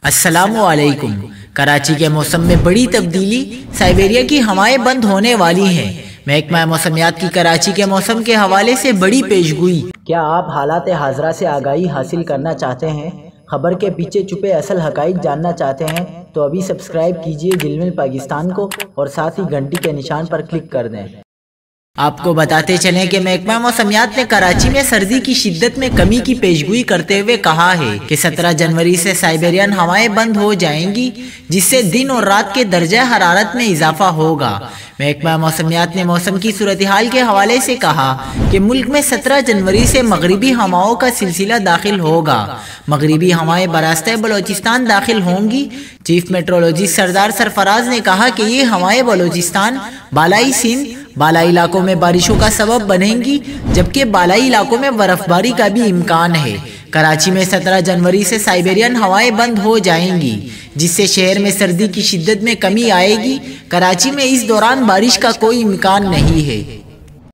السلام علیکم۔ کراچی کے موسم میں بڑی تبدیلی، سائبیریا کی ہوائیں بند ہونے والی ہیں۔ محکمہ موسمیات کی کراچی کے موسم کے حوالے سے بڑی پیشگوئی۔ کیا آپ حالات حاضرہ سے آگاہی حاصل کرنا چاہتے ہیں؟ خبر کے پیچھے چھپے اصل حقائق جاننا چاہتے ہیں تو ابھی سبسکرائب کیجئے جلمل پاکستان کو اور ساتھ ہی گھنٹی کے نشان پر کلک کر دیں۔ آپ کو بتاتے چلیں کہ محکمہ موسمیات نے کراچی میں سردی کی شدت میں کمی کی پیشگوئی کرتے ہوئے کہا ہے کہ 17 جنوری سے سائبیرین ہوائیں بند ہو جائیں گی، جس سے دن اور رات کے درجہ حرارت میں اضافہ ہوگا۔ محکمہ موسمیات نے موسم کی صورتحال کے حوالے سے کہا کہ ملک میں 17 جنوری سے مغربی ہواؤں کا سلسلہ داخل ہوگا۔ مغربی ہوائیں براستہ بلوچستان داخل ہوں گی۔ چیف میٹرولوجسٹ سردار سرفراز نے کہا کہ یہ ہوائیں بلوچستان، بالائی سندھ، بالائی علاقوں میں بارشوں کا سبب بنیں گی، جبکہ بالائی علاقوں میں برف باری کا بھی امکان ہے۔ کراچی میں 17 جنوری سے سائبیرین ہوائیں بند ہو جائیں گی، جس سے شہر میں سردی کی شدت میں کمی آئے گی۔ کراچی میں اس دوران بارش کا کوئی امکان نہیں ہے۔